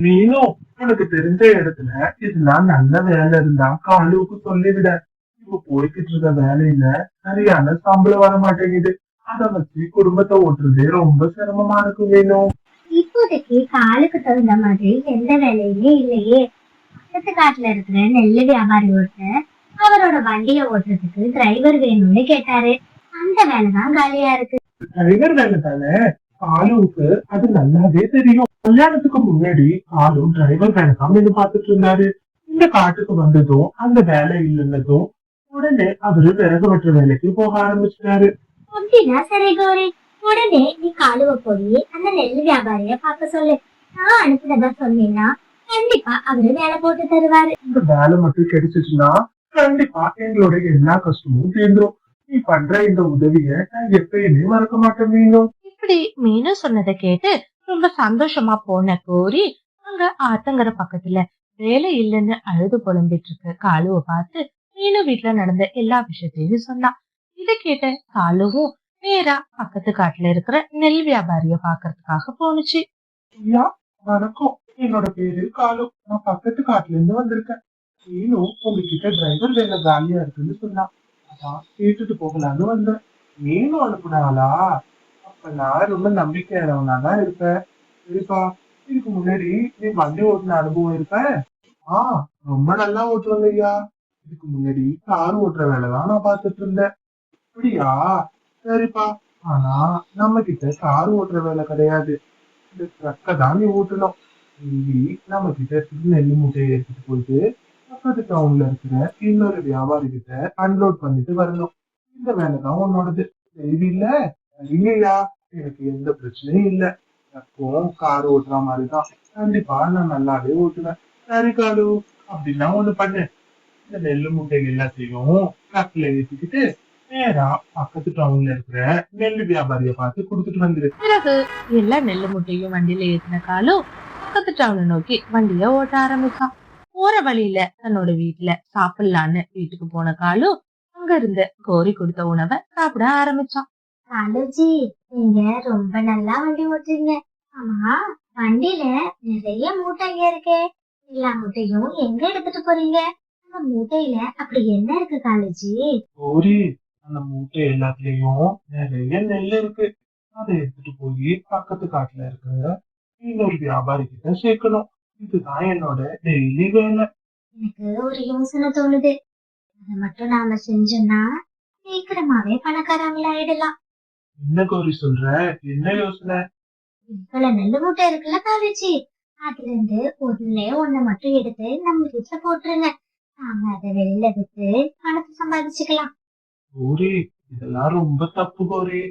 நீனும் உனக்கு தெரிஞ்ச இடத்துல இதெல்லாம் நல்ல வேலை இருந்தா காலுவுக்கு சொல்லிவிட. இப்ப போய்கிட்டு இருக்க வேலையில சரியான சம்பளம் வர மாட்டேங்குது. அத வச்சு குடும்பத்தை ஓட்டுறதே ரொம்ப சிரமமா இருக்கு வேணும். இப்போதைக்கு காலுக்கு தகுந்த மாதிரி எந்த வேலையுமே இல்லையே. பக்கத்து காட்டுல இருக்கிற நெல்லு வியாபாரி ஒருத்தர் அவரோட வண்டிய ஓட்டுறதுக்கு டிரைவர் வேணும்னு கேட்டாரு. அந்த வேலைதான் காலியா இருக்கு. டிரைவர் வேலை தானே, காலுவுக்கு அது நல்லாவே தெரியும். கல்யாணத்துக்கு முன்னாடி காலு டிரைவர் வேலை தான் வேலை பார்த்துட்டு இருந்தாரு. இந்த காட்டுக்கு வந்ததும் அந்த வேலை இல்லைன்னதும் உடனே அவரு விறகு வெட்டுற வேலைக்கு போக ஆரம்பிச்சிட்டாரு. அப்படின்னா சரி கௌரி, உடனே நீ காலுவ போய் அந்த நெல்லு வியாபாரிய பார்க்க சொல்லு. நான் அனுப்புனதா சொன்னீங்கன்னா கண்டிப்பா அவரு வேலை போட்டு தருவாரு. இந்த வேலை மட்டும் கிடைச்சிச்சுன்னா கண்டிப்பா எங்களோட எல்லா கஷ்டமும் தீர்ந்துரும். நீ பண்ற இந்த உதவிய நான் எப்பயுமே மறக்க மாட்டேன் மீனும். இப்படி மீனு சொன்னதை கேட்டு ரொம்ப சந்தோஷமா போன கோரி அங்க ஆத்தங்கர பக்கத்துல வேலை இல்லைன்னு அழுது புலம்பிட்டு இருக்க காலுவை பார்த்து மீனு வீட்டுல நடந்த எல்லா விஷயத்தையும் சொன்னா. இதை கேட்ட காலுவும் நேரா பக்கத்து காட்டுல இருக்கிற நெல் வியாபாரிய பாக்குறதுக்காக போனுச்சு. ஐயா வணக்கம், என்னோட பேரு காலு. நான் பக்கத்து காட்டுல இருந்து வந்திருக்கேன். மீனும் உங்ககிட்ட டிரைவர் வேலை காலியா இருக்குன்னு சொன்னா, அதான் கேட்டுட்டு போகலான்னு வந்தேன். மீனும் அனுப்புனாளா? அப்ப நான் ரொம்ப நம்பிக்கையானவனாதான் இருப்பேன். சரிப்பா, இதுக்கு முன்னாடி நீ வண்டி ஓட்டுன அனுபவம் இருப்ப? ரொம்ப நல்லா ஓட்டுவாங்க ஐயா. இதுக்கு முன்னாடி கார் ஓட்டுற வேலைதான் நான் பார்த்துட்டு இருந்தேன். அப்படியா? சரிப்பா. ஆனா நம்ம கிட்ட கார் ஓட்டுற வேலை கிடையாது. இந்த ட்ரக்கை தான் நீ ஓட்டணும். டெய்லி நம்ம கிட்ட இருந்து நெல்லு மூட்டையை எடுத்துட்டு போயிட்டு பக்கத்து டவுன்ல இருக்கிற இன்னொரு வியாபாரி கிட்ட அன்லோட் பண்ணிட்டு வரணும். இந்த வேலைதான் உன்னோடது. சரி இல்ல? இல்லையா, எனக்கு எந்த பிரச்சனையும் இல்ல. எனக்கும் கார் ஓட்டுற மாதிரிதான். கண்டிப்பா நான் நல்லாவே ஓட்டுவேன். சரி காலு, அப்படின்னா ஒண்ணு பண்ணு. இந்த நெல்லு மூட்டை எல்லாத்தையும் ட்ரக்ல ஏத்திக்கிட்டு நேரா பக்கத்து டவுன்ல இருக்கிற நெல்லு வியாபாரிய பார்த்து கொடுத்துட்டு வந்துரு. பிறகு எல்லா நெல்லு முட்டையும் வண்டியில ஏத்தின காலும் பக்கத்து டவுனை நோக்கி வண்டிய ஓட்ட ஆரம்பிச்சான். போற வழியில தன்னோட வீட்டுல சாப்பிடலான்னு வீட்டுக்கு போன காலும் அங்க இருந்த கோரி கொடுத்த உணவை சாப்பிட ஆரம்பிச்சான். காலுஜி, நீங்க ரொம்ப நல்லா வண்டி ஓட்டுறீங்க. ஆமா, வண்டியில நிறைய மூட்டைங்க இருக்கே. எல்லா மூட்டையும் எங்க எடுத்துட்டு போறீங்க? அந்த மூட்டையில அப்படி என்ன இருக்கு காலுஜி? கோரி, அந்த மூட்டை எல்லாத்துலயும் நிறைய நெல் இருக்கு. அதை எடுத்துட்டு போய் பக்கத்து காட்டுல இருக்கிற இன்னொரு வியாபாரி கிட்ட சேர்க்கணும். இதுதான் என்னோட டெய்லி வேலை. எனக்கு ஒரு யோசனை தோணுது. அதை மட்டும் நாம செஞ்சோம்னா சீக்கிரமாவே பணக்காரங்களா ஆயிடலாம். என்ன கோரி சொல்ற? என்ன யோசனை? இவ்வளவு நெல்லு மூட்டை இருக்குல்ல காலேஜி, அதுல இருந்து ஒண்ணு மட்டும் எடுத்து நம்ம வீட்டுல போட்டுருங்க. நாம அதை வெளியில வித்து பணத்தை சம்பாதிச்சுக்கலாம். கோரி, இதெல்லாம் ரொம்ப தப்பு கோரி.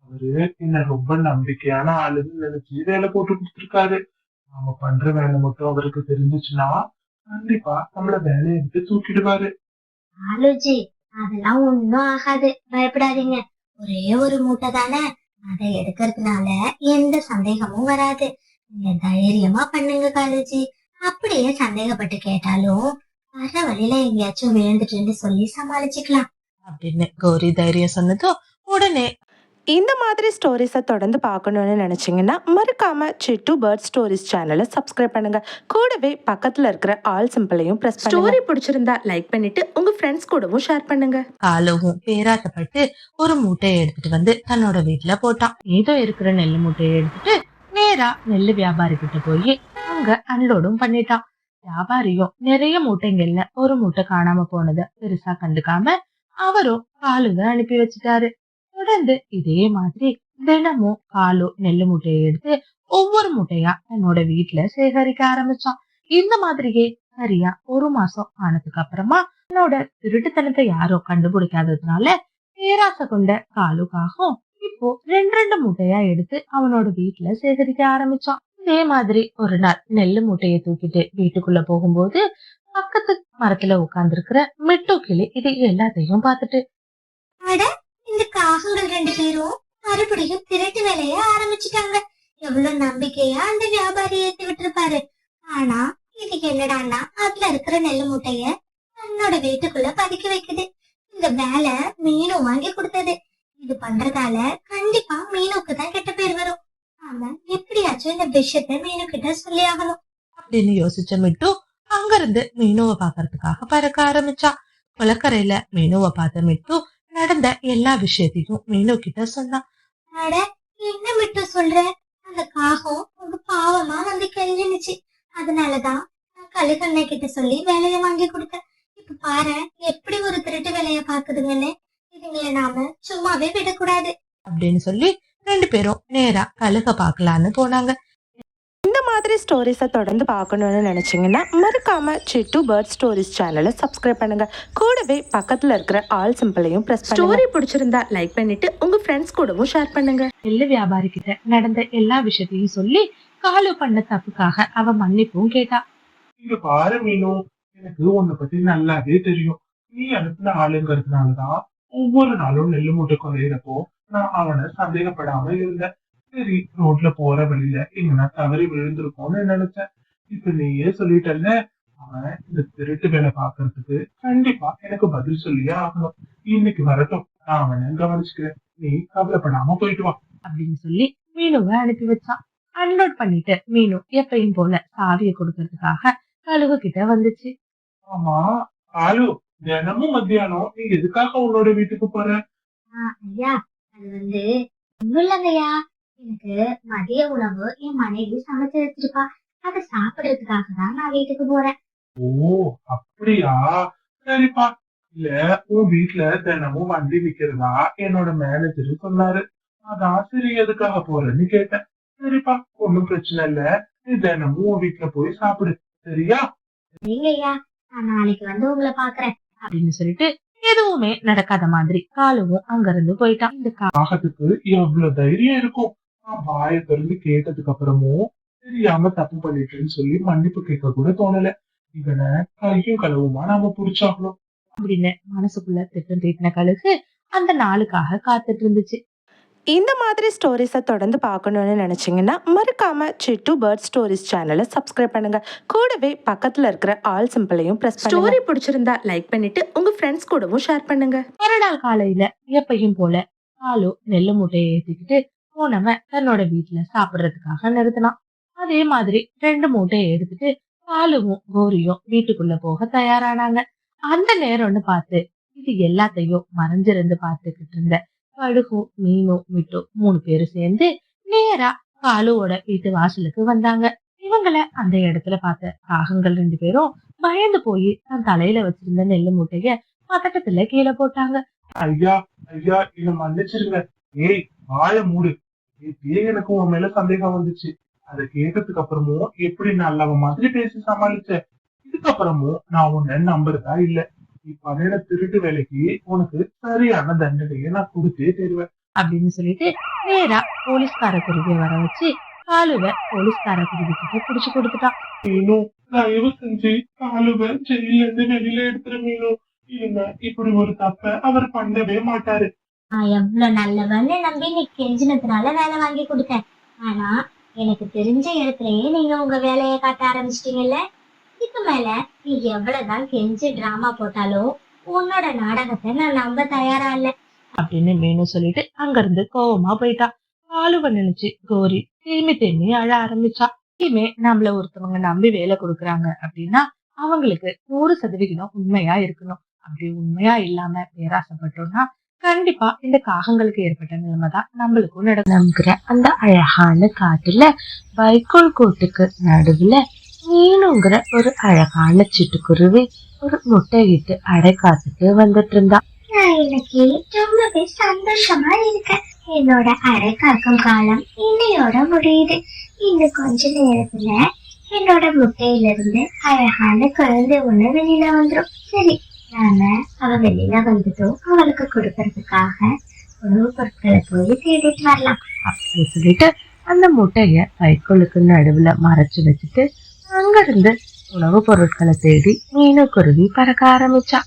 அவரு என்ன ரொம்ப நம்பிக்கையான ஆளுன்னு நினைச்சு வேலை போட்டு கொடுத்துருக்காரு. நாம பண்ற வேலை மட்டும் அவருக்கு தெரிஞ்சுச்சுன்னா கண்டிப்பா நம்மள வேலையை விட்டு தூக்கிடுவாரு. காலேஜி, அதெல்லாம் ஒண்ணும் ஆகாது, பயப்படாதீங்க. ஒரே ஒரு மூட்டை தானே, அதை எடுக்கிறதுனால எந்த சந்தேகமும் வராது. நீங்க தைரியமா பண்ணுங்க காலேஜி. அப்படியே சந்தேகப்பட்டு கேட்டாலும் வர வழியில எங்கேயாச்சும் விழுந்துட்டுன்னு சொல்லி சமாளிச்சுக்கலாம் அப்படின்னு கௌரி தைரியம் சொன்னதும் உடனே இந்த மாதிரி ஸ்டோரிஸை தொடர்ந்து பார்க்கணுன்னு நினச்சிங்கன்னா மறக்காம சிட்டு பேர்ட் ஸ்டோரிஸ் சேனலை சப்ஸ்கிரைப் பண்ணுங்க. கூடவே பக்கத்தில் இருக்கிற ஆல் சிம்பிளையும் ப்ரெஸ் பண்ணுங்க. ஸ்டோரி பிடிச்சிருந்தா லைக் பண்ணிட்டு உங்க ஃப்ரெண்ட்ஸ் கூடவும் ஷேர் பண்ணுங்க. காலுவும் பேராசப்பட்டு ஒரு மூட்டையை எடுத்துட்டு வந்து தன்னோட வீட்டுல போட்டான். ஏதோ இருக்கிற நெல்லு மூட்டையை எடுத்துட்டு நேரா நெல்லு வியாபாரி கிட்ட போய் அங்க அன்லோடும் பண்ணிட்டான். வியாபாரியும் நிறைய மூட்டைங்கள்ல ஒரு மூட்டை காணாம போனத பெருசா கண்டுக்காம அவரும் காலுவை அனுப்பி வச்சுட்டாரு. தொடர்ந்து இதே மாதிரி தினமும் காலு நெல்லு மூட்டையை எடுத்து ஒவ்வொரு மூட்டையா தன்னோட வீட்டுல சேகரிக்க ஆரம்பிச்சான். இந்த மாதிரியே சரியா ஒரு மாசம் ஆனதுக்கு அப்புறமா தன்னோட திருட்டுத்தனத்தை யாரும் கண்டுபிடிக்காததுனால பேராசை கொண்ட காலுக்காகவும் இப்போ ரெண்டு மூட்டையா எடுத்து அவனோட வீட்டுல சேகரிக்க ஆரம்பிச்சான். இதே மாதிரி ஒரு நாள் நெல்லு மூட்டையை தூக்கிட்டு வீட்டுக்குள்ள போகும்போது பக்கத்து மரத்துல உட்கார்ந்து இருக்கிற மெட்டு கிளி இது எல்லாத்தையும் பார்த்துட்டு, இந்த காகங்கள் ரெண்டு பேரும் மறுபடியும் திருட்டு வேலைய ஆரம்பிச்சுட்டாங்க. எவ்வளவு நம்பிக்கையா அந்த வியாபாரி ஏத்தி விட்டுருப்பாரு. ஆனா இதுக்கு என்னடான்னா அதுல இருக்கிற நெல்லு மூட்டைய தன்னோட வீட்டுக்குள்ள பதுக்கி வைக்குது. இந்த வேலை மீனு வாங்கி கொடுத்தது. இது பண்றதால கண்டிப்பா மீனுக்கு தான் கெட்ட பேர் வரும். ஆமா, எப்படியாச்சும் இந்த விஷயத்த மீனு கிட்ட சொல்லி ஆகணும். அப்படின்னு யோசிச்ச மிட்டு அங்கிருந்து மீனுவை பாக்குறதுக்காக பறக்க ஆரம்பிச்சா. குளக்கரையில மீனுவை பார்த்த மிட்டு நடந்த எல்லா விஷயத்தையும் மீனு கிட்ட சொன்னா. அட, என்ன மட்டும் சொல்ற? அந்த காகம் உங்க பாவமா வந்து கெஞ்சினுச்சு. அதனாலதான் நான் கழுகண்ண கிட்ட சொல்லி வேலையை வாங்கி கொடுத்தேன். இப்ப பாரு எப்படி ஒரு திருட்டு வேலைய பாக்குதுங்கன்னு. இதுங்களை நாம சும்மாவே விடக்கூடாது அப்படின்னு சொல்லி 2 பேரும் நேரா கழுக பாக்கலான்னு போனாங்க. இந்த மாதிரி ஸ்டோரிஸை தொடர்ந்து பார்க்கணுன்னு நினச்சிங்கன்னா மறக்காமல் சிட்டு பேர்ட் ஸ்டோரிஸ் சேனலை சப்ஸ்கிரைப் பண்ணுங்கள். கூடவே பக்கத்தில் இருக்கிற ஆல் சிம்பிளையும் ப்ரெஸ் பண்ணுங்க. ஸ்டோரி பிடிச்சிருந்தா லைக் பண்ணிவிட்டு உங்கள் ஃப்ரெண்ட்ஸ் கூடவும் ஷேர் பண்ணுங்கள். நெல்லு வியாபாரி கிட்ட நடந்த எல்லா விஷயத்தையும் சொல்லி காலு பண்ண தப்புக்காக அவ மன்னிப்பும் கேட்டா. இங்க பாரு மீனு, எனக்கு உன்னை பத்தி நல்லாவே தெரியும். நீ அனுப்பின ஆளுங்கிறதுனாலதான் ஒவ்வொரு நாளும் நெல்லு மூட்டை குறையிறப்போ நான் அவனை சந்தேகப்படாம இருந்தேன். சரி, ரோட்ல போற வழியில எங்கன்னா தவறி விழுந்திருக்கோம்னு நினைச்சேன். இப்ப நீயே சொல்லிட்டல்ல, அவன் இந்த திருட்டு வேலை பாக்குறதுக்கு கண்டிப்பா எனக்கு பதில் சொல்லியே ஆகணும். இன்னைக்கு வரட்டும், நான் அவனை கவனிச்சுக்கிறேன். நீ கவலைப்படாம போயிட்டு வா அப்படின்னு சொல்லி மீனுவை அனுப்பி வச்சான். அன்லோட் பண்ணிட்டு மீனு எப்பயும் போல சாவியை கொடுக்கறதுக்காக கழுகு கிட்ட வந்துச்சு. ஆமா ஆலு, தினமும் மத்தியானம் நீ எதுக்காக உன்னோட வீட்டுக்கு போற? ஐயா, அது வந்து ஒண்ணும் இல்லைங்கய்யா. எனக்கு மதிய உணவு என் மனைவி சமைச்சு வச்சிருப்பா. அதை சாப்பிடுறதுக்காக தான் நான் வீட்டுக்கு போறேன். ஓ அப்படியா, சரிப்பா. இல்ல, உன் வீட்டுல தினமும் வண்டி விக்கிறதா என்னோட மேனேஜர் சொன்னாரு. அதான் சரி எதுக்காக போறேன்னு கேட்டேன். சரிப்பா, ஒண்ணும் பிரச்சனை இல்ல. நீ தினமும் உன் வீட்டுல போய் சாப்பிடு, சரியா? இல்லைங்கய்யா, நான் நாளைக்கு வந்து உங்களை பாக்குறேன் அப்படின்னு சொல்லிட்டு எதுவுமே நடக்காத மாதிரி காலுவும் அங்கிருந்து போயிட்டான். இந்த காகத்துக்கு எவ்வளவு தைரியம் இருக்கும்? நான் வாயை திறந்து கேட்டதுக்கு அப்புறமும் தெரியாம தப்பு பண்ணிட்டேன்னு சொல்லி மன்னிப்பு கேட்க கூட தோணல. இவனை கையும் களவுமா நாம புடிச்சாகணும் அப்படின்னு மனசுக்குள்ள திட்டம் தீட்டின கழுகு அந்த நாளுக்காக காத்துட்டு இருந்துச்சு. இந்த மாதிரி ஸ்டோரிஸை தொடர்ந்து பார்க்கணுன்னு நினச்சிங்கன்னா மறக்காமல் சிட்டு பேர்ட் ஸ்டோரிஸ் சேனலை சப்ஸ்கிரைப் பண்ணுங்கள். கூடவே பக்கத்தில் இருக்கிற ஆல் சிம்பிளையும் ப்ரெஸ் பண்ணுங்க. ஸ்டோரி பிடிச்சிருந்தா லைக் பண்ணிவிட்டு உங்கள் ஃப்ரெண்ட்ஸ் கூடவும் ஷேர் பண்ணுங்கள். மறுநாள் காலையில எப்பயும் போல காலு நெல்லு மூட்டையை ஏத்திக்கிட்டு போனவன் தன்னோட வீட்டுல சாப்பிடுறதுக்காக நிறுத்தினான். அதே மாதிரி 2 மூட்டையை எடுத்துட்டு காலுவும் கோரியும் வீட்டுக்குள்ள போக தயாரானாங்க. அந்த நேரம்னு பார்த்து இது எல்லாத்தையும் மறைஞ்சிருந்து பார்த்துக்கிட்டு இருந்த கழுகும் மீனும் மிட்டு 3 பேரும் சேர்ந்து நேரா காலுவோட வீட்டு வாசலுக்கு வந்தாங்க. இவங்கள அந்த இடத்துல பார்த்த காகங்கள் 2 பேரும் பயந்து போய் தன் தலையில வச்சிருந்த நெல்லு மூட்டைய பதட்டத்துல கீழே போட்டாங்க. ஐயா ஐயா, இத மன்னிச்சிருங்க. ஏய், வாய மூடு. இப்பயே எனக்கு உன் மேல சந்தேகம் வந்துச்சு. அதை கேட்டதுக்கு அப்புறமும் எப்படி நல்லவ மாதிரி பேசி சமாளிச்ச. இதுக்கப்புறமும் நான் உன்னை நம்புறதா இல்ல. நீ பண்ணின திருட்டு வேலைக்கு உனக்கு சரியான தண்டனையை நான் கொடுத்தே தருவேன் அப்படின்னு சொல்லிட்டு நேரா போலீஸ்கார குருவியை வர வச்சு காலுவ போலீஸ்கார குருவி கிட்ட புடிச்சு கொடுத்துட்டான். மீனும், தயவு செஞ்சு காலுவ ஜெயில இருந்து வெளியில எடுத்துரு மீனும். இனிமே இப்படி ஒரு தப்ப அவர் பண்ணவே மாட்டாரு. நான் எவ்வளவு நல்லவன்னு நம்பி நீ கெஞ்சினதுனால வேலை வாங்கி கொடுத்தேன். ஆனா எனக்கு தெரிஞ்ச இடத்துலயே நீங்க உங்க வேலையை காட்ட ஆரம்பிச்சிட்டீங்கல்ல. இதுக்கு மேல நீ எவ்வளவுதான் கெஞ்சி டிராமா போட்டாலும் உன்னோட நாடகத்தை நான் நம்ப தயாரா இல்ல அப்படின்னு மீனு சொல்லிட்டு அங்கிருந்து கோவமா போயிட்டான். காலுவ நினைச்சு கோரி தேமி அழ ஆரம்பிச்சா. இனிமே நம்மள ஒருத்தவங்க நம்பி வேலை கொடுக்குறாங்க அப்படின்னா அவங்களுக்கு 100% உண்மையா இருக்கணும். அப்படி உண்மையா இல்லாம பேராசப்பட்டோம்னா கண்டிப்பா இந்த காகங்களுக்கு ஏற்பட்ட நிலைமைதான் நம்மளுக்கும் நடக்கிற அந்த அழகான காட்டுல வைக்கோல் கூட்டுக்கு நடுவுல மீனுங்கிற ஒரு அழகான சிட்டுக்குருவி ஒரு முட்டையிட்டு அடை காத்துட்டு வந்துட்டு இருந்தா. நான் இன்னைக்கு ரொம்பவே சந்தோஷமா இருக்கேன். என்னோட அடை காக்கும் காலம் இன்னையோட முடியுது. இன்னும் கொஞ்ச நேரத்துல என்னோட முட்டையில இருந்து அழகான குழந்தை ஒண்ணு வெளியில வந்துரும். சரி, நாம அவ வெளியில வந்துட்டோம், அவளுக்கு கொடுக்கறதுக்காக உணவு பொருட்களை போய் தேடிட்டு வரலாம் அப்படின்னு சொல்லிட்டு அந்த முட்டைய வைக்கோலுக்கு நடுவுல மறைச்சு வச்சுட்டு அங்கிருந்து உணவு பொருட்களை தேடி மீனு குருவி பறக்க ஆரம்பிச்சா.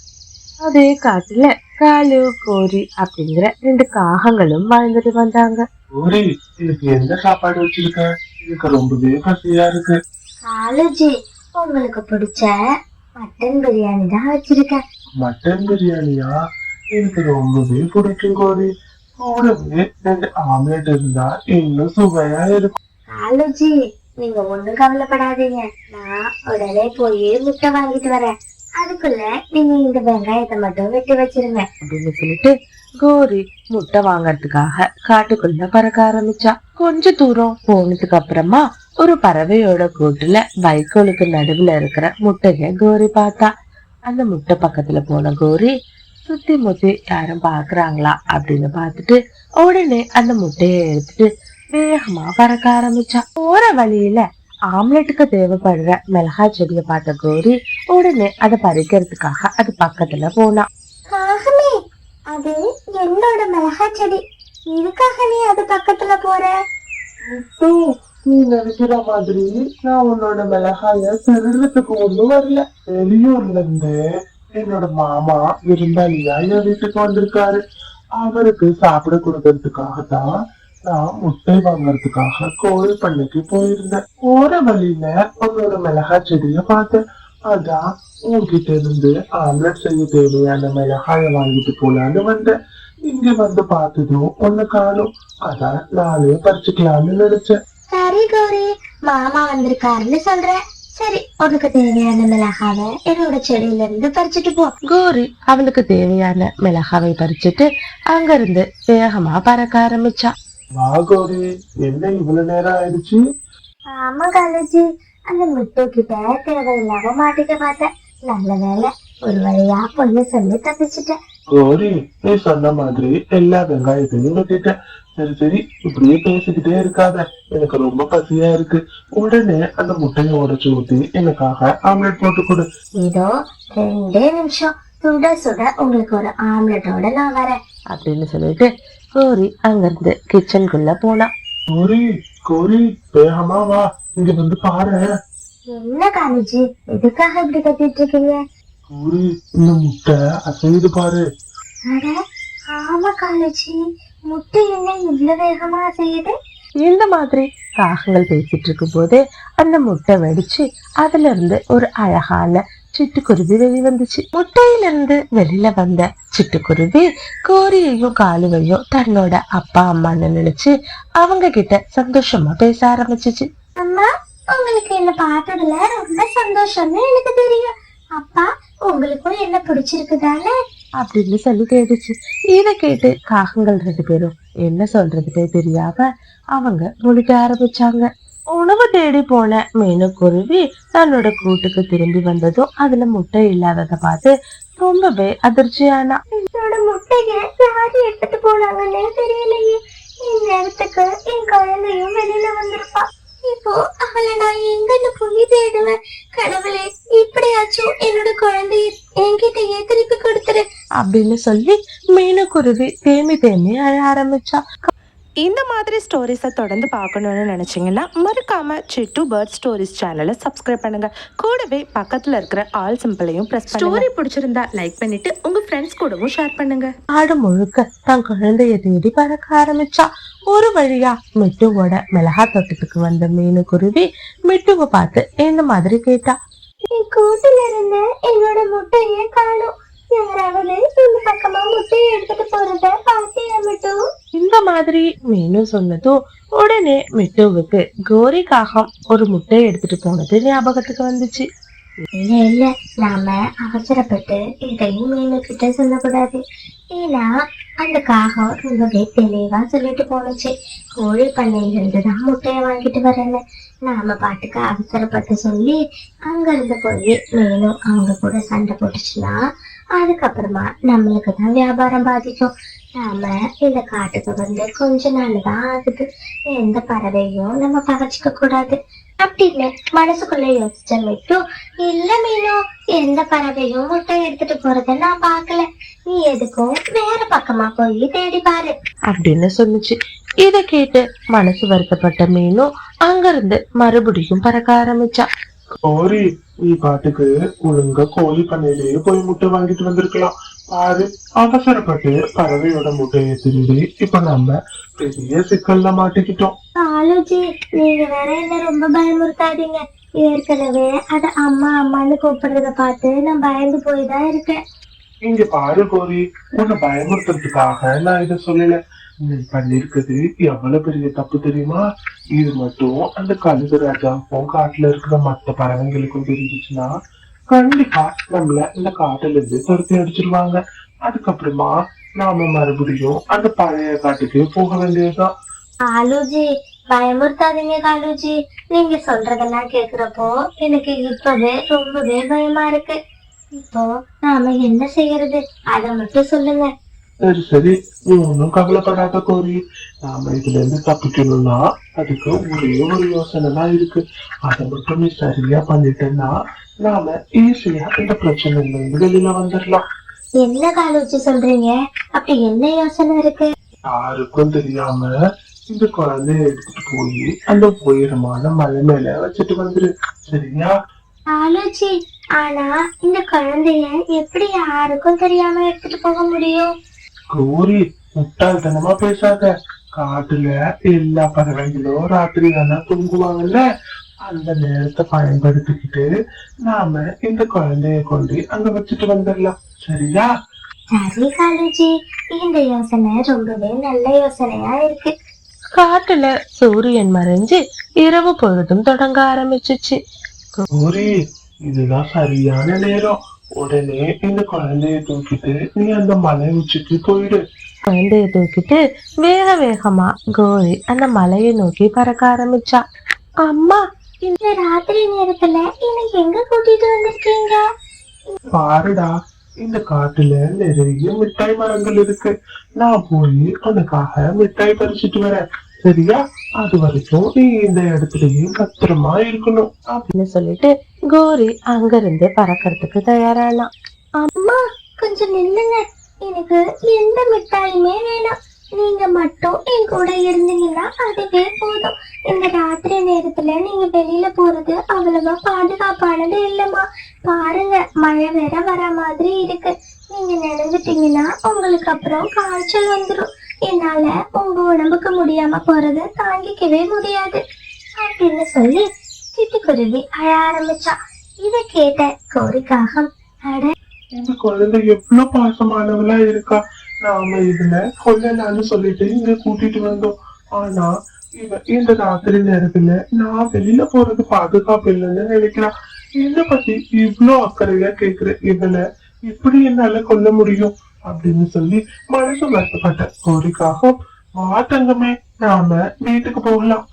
அதே காட்டுல காலு கோரி அப்படிங்கிற 2 காகங்களும் வாழ்ந்துட்டு வந்தாங்க. கோரி, இதுக்கு எந்த சாப்பாடு வச்சிருக்க? எனக்கு ரொம்பவே பசியா இருக்கு. காலேஜி, உங்களுக்கு பிடிச்ச மட்டன் பிரியாணி தான் வச்சிருக்கேன். மட்டன் பிரியாணியா? எனக்கு ரொம்பவே பிடிக்கும் கோரி. கூடவே 2 ஆம்லெட் இருந்தா இன்னும் சுவையா இருக்கும். காலேஜி, நீங்க ஒண்ணும் கவலைப்படாதீங்க. நான் உடனே போய் முட்டை வாங்கிட்டு வரேன். அதுக்குள்ள நீங்க இந்த வெங்காயத்தை மட்டும் வெட்டி வச்சிருங்க அப்படின்னு சொல்லிட்டு கோரி முட்டை வாங்கறதுக்காக காட்டுக்குள்ள பறக்க ஆரம்பிச்சா. கொஞ்ச தூரம் போனதுக்கு அப்புறமா ஒரு பறவையோட கூட்டுல வைக்கோலுக்கு நடுவுல இருக்கிற முட்டைய கோரி பார்த்தா. அந்த முட்டை பக்கத்துல போன கோரி சுத்தி முத்தி யாரும் பாக்குறாங்களா அப்படின்னு பார்த்துட்டு உடனே அந்த முட்டைய எடுத்துட்டு வேகமா பறக்க ஆரம்பிச்சா. போற வழியில ஆம்லெட்டுக்கு தேவைப்படுற மிளகாய் செடியை பார்த்த கோரி உடனே அதை பறிக்கிறதுக்காக அது பக்கத்துல போனா. காகமே, அது என்னோட மிளகாய் செடி. இதுக்காக நீ அது பக்கத்துல போற? நீ நினைக்கிற மாதிரி நான் உன்னோட மிளகாய திருடுறதுக்கு ஒண்ணும் வரல. வெளியூர்ல இருந்து என்னோட மாமா விருந்தாளியா என் வீட்டுக்கு வந்திருக்காரு. அவருக்கு சாப்பிட கொடுக்கறதுக்காகத்தான் நான் முட்டை வாங்கறதுக்காக கோழி பண்ணைக்கு போயிருந்தேன். போற வழியில உன்னோட மிளகாய் செடிய பார்த்தேன். அதான் உன்கிட்ட இருந்து ஆம்லெட் செய்ய தேவையான மிளகாய வாங்கிட்டு போலான்னு வந்தேன். இங்க வந்து பார்த்ததும் ஒண்ணு காணும். அதான் நானே பறிச்சுக்கலாம்னு நினைச்சேன். சரி கௌரி, மாமா வந்திருக்காருன்னு சொல்றேன். சரி, உனக்கு தேவையான மிளகாவை என்னோட செடியில இருந்து பறிச்சுட்டு போ. கோரி அவளுக்கு தேவையான மிளகாவை பறிச்சுட்டு அங்க இருந்து வேகமா பறக்க ஆரம்பிச்சா. வா கௌரி, என்ன இவ்வளவு நேரம் ஆயிடுச்சு? ஆமா காலேஜி, அந்த முட்டை கிட்ட தேவையில்லாம மாட்டிக்க பார்த்தேன். நல்ல வேலை, ஒரு வழியா பொண்ணு சொல்லி தப்பிச்சுட்டேன். கௌரி, நீ சொன்ன மாதிரி எல்லா வெங்காயத்தையும் வெட்டிட்டேன். சரி சரி, இப்படியே பேசிக்கிட்டே இருக்காத, எனக்கு ரொம்ப பசியா இருக்கு. உடனே அந்த முட்டையை உடைச்சு ஊத்தி எனக்காக ஆம்லெட் போட்டு கொடு. இதோ 2 நிமிஷம், சுட சுட உங்களுக்கு ஒரு ஆம்லெட்டோட நான் வரேன் அப்படின்னு சொல்லிட்டு கோரி அங்கிருந்து கிச்சனுக்குள்ள போனா. கௌரி கௌரி, வேகமா வா, இங்க வந்து பாரு. என்ன காலேஜி, எதுக்காக இப்படி கத்திட்டு இருக்கீங்க? கௌரி, இந்த முட்டை அசையுது பாரு. அட ஆமா காலேஜி, முட்டை என்ன இவ்வளவு வேகமா செய்யுது? இந்த மாதிரி காகங்கள் பேசிட்டு இருக்கும் போதே அந்த முட்டை வெடிச்சு அதுல இருந்து ஒரு அழகான சிட்டுக்குருவி வெளிவந்துச்சு. முட்டையில இருந்து வெளியில வந்த சிட்டுக்குருவி கோரியையும் காலுவையும் தன்னோட அப்பா அம்மான்னு நினைச்சு அவங்க கிட்ட சந்தோஷமா பேச ஆரம்பிச்சிச்சு. அம்மா, உங்களுக்கு என்ன பார்த்ததுல ரொம்ப சந்தோஷம்னு எனக்கு தெரியும். அப்பா, உங்களுக்கும் என்ன பிடிச்சிருக்குதானே அப்படின்னு சொல்லி கேட்டுச்சு. இதை கேட்டு காகங்கள் 2 பேரும் என்ன சொல்றதுக்கே தெரியாம அவங்க முழிக்க ஆரம்பிச்சாங்க. உணவு தேடி போன மீனுக்குருவி தன்னோட கூட்டுக்கு திரும்பி வந்ததும் அதுல முட்டை இல்லாததை பார்த்து ரொம்பவே அதிர்ச்சியானா. என்னோட முட்டைய யாரு எடுத்துட்டு போனாங்கன்னே தெரியலையே. இந்நேரத்துக்கு என் குழந்தையும் வெளியில வந்திருப்பா. இப்போ அவளை நான் எங்கன்னு போய் தேடுவேன். கடவுளே, இப்படியாச்சும் என்னோட குழந்தைய என்கிட்டயே திருப்பி கொடுத்துரு அப்படின்னு சொல்லி மீனுக்குருவி தேம்பி தேம்பி அழ ஆரம்பிச்சா. இந்த மாதிரி ஸ்டோரிஸை தொடர்ந்து பார்க்கணுன்னு நினச்சிங்கன்னா மறக்காமல் சிட்டு பேர்ட் ஸ்டோரிஸ் சேனலை சப்ஸ்கிரைப் பண்ணுங்கள். கூடவே பக்கத்தில் இருக்கிற ஆல் சிம்பிளையும் ப்ரெஸ் பண்ணுங்க. ஸ்டோரி பிடிச்சிருந்தா லைக் பண்ணிவிட்டு உங்கள் ஃப்ரெண்ட்ஸ் கூடவும் ஷேர் பண்ணுங்கள். ஆடு முழுக்க தன் குழந்தைய தேடி பறக்க ஆரம்பிச்சா. ஒரு வழியா மிட்டுவோட மிளகா தோட்டத்துக்கு வந்த மீனுக்குருவி மிட்டுவை பார்த்து இந்த மாதிரி கேட்டா. என் கூட்டுல இருந்து என்னோட முட்டையே காணும். யாராவது இந்த பக்கமா முட்டையை எடுத்துட்டு போறத பாத்தியா மிட்டு? இந்த மாதிரி மீனு சொன்னதும் உடனே மிட்டுவுக்கு கோரி காகம் ஒரு முட்டையை எடுத்துட்டு போனது ஞாபகத்துக்கு வந்துச்சு. இல்ல இல்ல, நாம அவசரப்பட்டு இதையும் மீனு கிட்ட சொல்லக்கூடாது. ஏன்னா அந்த காகம் ரொம்பவே தெளிவா சொல்லிட்டு போனுச்சு, கோழி பண்ணையில இருந்துதான் முட்டையை வாங்கிட்டு வரேன்னு. நாம பாட்டுக்கு அவசரப்பட்டு சொல்லி அங்க இருந்து போய் மீனும் அவங்க கூட சண்டை போட்டுச்சுன்னா அதுக்கப்புறமா நம்மளுக்கு தான் வியாபாரம் பாதிக்கும். நாம இந்த காட்டுக்கு வந்து கொஞ்ச நாள் தான் ஆகுது. எந்த பறவையும் நம்ம பகச்சிக்க கூடாது அப்படின்னு மனசுக்குள்ள யோசிச்ச மட்டும், இல்ல மீனும், எந்த பறவையும் முட்டை எடுத்துட்டு போறத நான் பாக்கல. நீ எதுக்கும் வேற பக்கமா போய் தேடி பாரு அப்படின்னு சொன்னுச்சு. இதை கேட்டு மனசு வருத்தப்பட்ட மீனும் அங்கிருந்து மறுபடியும் பறக்க ஆரம்பிச்சா. கௌரி, நீ பாட்டுக்கு ஒழுங்கா கோழி பண்ணையிலேயே போய் முட்டை வாங்கிட்டு வந்திருக்கலாம். பாரு, அவசரப்பட்டு பறவையோட முட்டையை திருடி இப்ப நம்ம பெரிய சிக்கல்ல மாட்டிக்கிட்டோம். ஆலோஜி, நீங்க வேற என்ன ரொம்ப பயமுறுத்தாதீங்க. ஏற்கனவே அத அம்மா அம்மான்னு கூப்பிடுறத பார்த்து நான் பயந்து போய் தான் இருக்கேன். இங்க பாரு கோரி, உன்னை பயமுறுத்துறதுக்காக நான் இத சொல்லல. நீ பண்ணிருக்கிறது எவ்வளவு பெரிய தப்பு தெரியுமா? இது மட்டும் அந்த கழுகு ராஜாவுக்கும் காட்டுல இருக்கிற மத்த பறவைங்களுக்கும் தெரிஞ்சிச்சுன்னா கண்டிப்பா நம்மள இந்த காட்டுல இருந்து துரத்தி அடிச்சிருவாங்க. அதுக்கப்புறமா நாம மறுபடியும் அந்த பழைய காட்டுக்கு போக வேண்டியதுதான். காலுஜி, பயமுறுத்தாதீங்க காலுஜி. நீங்க சொல்றதெல்லாம் கேக்குறப்போ எனக்கு இப்பவே ரொம்பவே பயமா இருக்கு. இப்போ நாம என்ன செய்யறது, அத மட்டும் சொல்லுங்க. சரி சரி, நீ ஒன்னும் கவலைப்படாத கோரி. நாம இதுல இருந்து தப்பிக்கணும்னா அதுக்கு ஒரே ஒரு யோசனை தான் இருக்கு. அதை மட்டும் நீ சரியா பண்ணிட்டேன்னா நாம ஈஸியா இந்த பிரச்சனைல இருந்து வெளியில வந்துடலாம். என்ன காலுஜி சொல்றீங்க? அப்படி என்ன யோசனை இருக்கு? யாருக்கும் தெரியாம இந்த குழந்தைய எடுத்துட்டு போய் அந்த உயரமான மலை மேல வச்சுட்டு வந்துரு, சரியா? காலுஜி, ஆனா இந்த குழந்தைய எப்படி யாருக்கும் தெரியாம எடுத்துட்டு போக முடியும்? கோரி, முட்டாள்தனமா பேசாத. காட்டுல எல்லா பறவைகளும் ராத்திரி தானே தூங்குவாங்கல்ல, அந்த நேரத்தை பயன்படுத்திக்கிட்டு நாம இந்த குழந்தைய கொண்டு அங்க வச்சுட்டு வந்துடலாம், சரியா? சரி காலுஜி, இந்த யோசனை ரொம்பவே நல்ல யோசனையா இருக்கு. காட்டுல சூரியன் மறைஞ்சு இரவு பொழுதும் தொடங்க ஆரம்பிச்சிச்சு. கோரி, இதுதான் சரியான நேரம். உடனே இந்த குழந்தைய தூக்கிட்டு நீ அந்த மலை உச்சிக்கு போயிடு. குழந்தைய தூக்கிட்டு வேக வேகமா கோரி அந்த மலையை நோக்கி பறக்க ஆரம்பிச்சா. அம்மா, இந்த ராத்திரி நேரத்துல என்னை எங்க கூட்டிட்டு வந்திருக்கீங்க? பாருடா, இந்த காட்டுல நிறைய மிட்டாய் மரங்கள் இருக்கு. நான் போய் உனக்காக மிட்டாய் பறிச்சுட்டு வரேன், சரியா? அது வரைக்கும் நீ இந்த இடத்துலயே பத்திரமா இருக்கணும். அப்படின்னு சொல்லிட்டு கோரி அங்கிருந்து பறக்கிறதுக்கு தயாரானா. அம்மா, கொஞ்சம் நில்லுங்க. எனக்கு எந்த மிட்டாயுமே வேணாம். நீங்க மட்டும் என் கூட இருந்தீங்கன்னா அதுவே போதும். இந்த ராத்திரி நேரத்துல நீங்க வெளியில போறது அவ்வளவா பாதுகாப்பானது இல்லம்மா. பாருங்க, மழை வேற வர மாதிரி இருக்கு. நீங்க நினைஞ்சிட்டீங்கன்னா உங்களுக்கு அப்புறம் காய்ச்சல் வந்துடும். என்னால உங்க உடம்புக்கு முடியாம போறது தாங்கிக்கவே முடியாது அப்படின்னு சொல்லி சிட்டுக்குருவி அழ ஆரம்பிச்சா. இத கேட்ட கோரிக்காகம், அட, இந்த குழந்தை எவ்வளவு பாசமானவளா இருக்கா. நாம இதுல கொல்லலான்னு சொல்லிட்டு இங்க கூட்டிட்டு வந்தோம். ஆனா இவ இந்த ராத்திரி நேரத்துல நான் வெளியில போறது பாதுகாப்பு இல்லைன்னு நினைக்கிறான். என்ன பத்தி இவ்வளவு அக்கறையா கேக்குற இவளை எப்படி என்னால கொல்ல முடியும் அப்படின்னு சொல்லி மனசு வருத்தப்பட்ட கோரிக்காக, மாத்தங்கமே, நாம வீட்டுக்கு போகலாம்.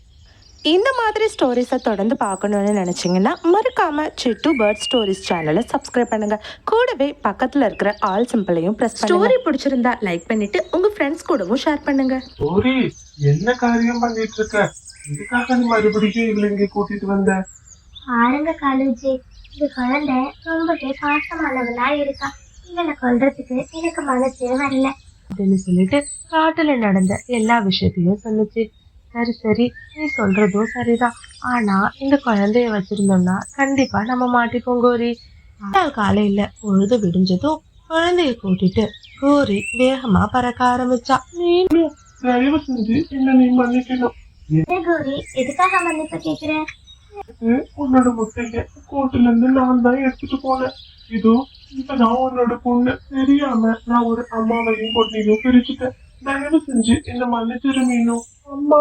இந்த மாதிரி ஸ்டோரிஸை தொடர்ந்து பார்க்கணுன்னு நினச்சிங்கன்னா மறக்காமல் சிட்டு பேர்ட் ஸ்டோரிஸ் சேனலை சப்ஸ்கிரைப் பண்ணுங்கள். கூடவே பக்கத்தில் இருக்கிற ஆல் சிம்பிளையும் ப்ரெஸ் பண்ணுங்க. ஸ்டோரி பிடிச்சிருந்தா லைக் பண்ணிவிட்டு உங்கள் ஃப்ரெண்ட்ஸ் கூடவும் ஷேர் பண்ணுங்கள். கோரி, என்ன காரியம் பண்ணிட்டு இருக்க? இதுக்காக நீ மறுபடியும் இவளை இங்க கூட்டிட்டு வந்த? பாருங்க காலுஜி, இந்த குழந்தை ரொம்பவே பாசமானவளா இருக்கா. இவளை கொல்றதுக்கு எனக்கு மனசே வரல அப்படின்னு சொல்லிட்டு காட்டுல நடந்த எல்லா விஷயத்தையும் சொல்லுச்சு. சரி சரி, நீ சொல்றதும் சரிதான். ஆனா இந்த குழந்தைய வச்சிருந்தோம்னா கண்டிப்பா நம்ம மாட்டிப்போம் கோரி. காலையில பொழுது விடிஞ்சதும் குழந்தைய கூட்டிட்டு கோரி வேகமா பறக்க ஆரம்பிச்சா. தயவு செஞ்சு என்ன நீ மன்னிக்கணும். கோரி, எதுக்காக மன்னிப்பு கேக்குறேன்? உன்னோட முட்டைய கோட்டுல இருந்து நான் தான் எடுத்துட்டு போனேன். இதோ இப்பதான் உன்னோட பொண்ணு தெரியாம நான் ஒரு அம்மாவையும் பொண்ணையும் பிரிச்சுட்டேன். தயவு செஞ்சு என்ன மன்னிச்சிரு மீனு. அம்மா,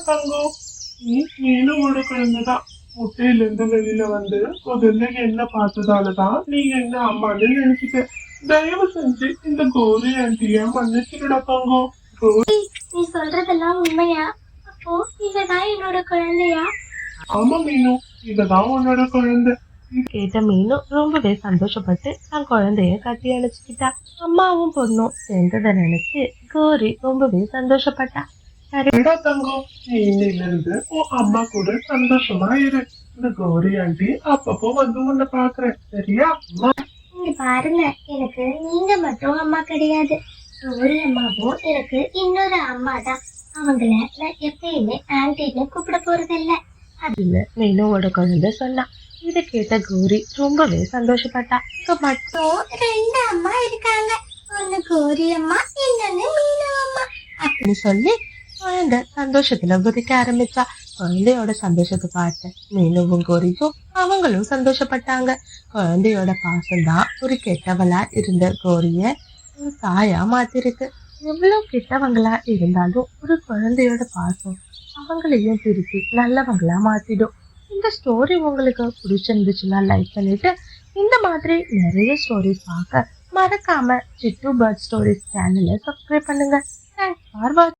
தங்கம், நீ மீனோட குழந்தைதான். முட்டையில இருந்து வெளியில வந்து முதல்ல என்ன பார்த்ததாலதான் நீ என்ன அம்மான்னு நினைச்சிட்ட. தயவு செஞ்சு இந்த கோரி ஆண்டியா மன்னிச்சிருடா தங்கம். நீ சொல்றதெல்லாம் உண்மையா? அப்போ இவதான் என்னோட குழந்தையா? ஆமா மீனு, இவதான் உன்னோட குழந்தை. கேட்ட மீனும் ரொம்பவே சந்தோஷப்பட்டு தன் குழந்தைய கட்டி அணைச்சுக்கிட்டா. அம்மாவும் பொண்ணும் சேர்ந்ததை நினைச்சு கோரி ரொம்பவே சந்தோஷப்பட்டா. சரிடா தங்கம், நீ இன்னையில இருந்து உன் அம்மா கூட சந்தோஷமா இரு. இந்த கௌரி ஆண்டி அப்பப்போ வந்து உன்னை பாக்குறேன், சரியா? இங்க பாருங்க, எனக்கு நீங்க மட்டும் அம்மா கிடையாது. ஒரு அம்மாவும் எனக்கு இன்னொரு அம்மா தான். அவங்கள நான் எப்பயுமே ஆன்டின்னு கூப்பிட போறது இல்ல அப்படின்னு மீனோட குழந்தை சொன்னா. இதை கேட்ட கோரி ரொம்பவே சந்தோஷப்பட்டா. மட்டும் ரெண்டு அம்மா இருக்காங்க. ஒண்ணு கோரி அம்மா, இன்னொன்னு மீனு அம்மா அப்படின்னு சொல்லி குழந்தை சந்தோஷத்துல குதிக்க ஆரம்பிச்சா. குழந்தையோட சந்தோஷத்தை பார்த்து மீனுவும் கோரியும் அவங்களும் சந்தோஷப்பட்டாங்க. குழந்தையோட பாசம்தான் ஒரு கெட்டவளா இருந்த கோரிய ஒரு தாயா மாத்திருக்கு. எவ்வளவு கெட்டவங்களா இருந்தாலும் ஒரு குழந்தையோட பாசம் அவங்களையும் திருப்பி நல்லவங்களா மாத்திடும். இந்த ஸ்டோரி உங்களுக்கு பிடிச்சிருந்துச்சுன்னா லைக் பண்ணிட்டு இந்த மாதிரி நிறைய ஸ்டோரிஸ் பார்க்க மறக்காம சிட்டு பேர்ட் ஸ்டோரிஸ் சேனலை சப்ஸ்கிரைப் பண்ணுங்க. தேங்க்ஸ் ஃபார் வாட்சிங்.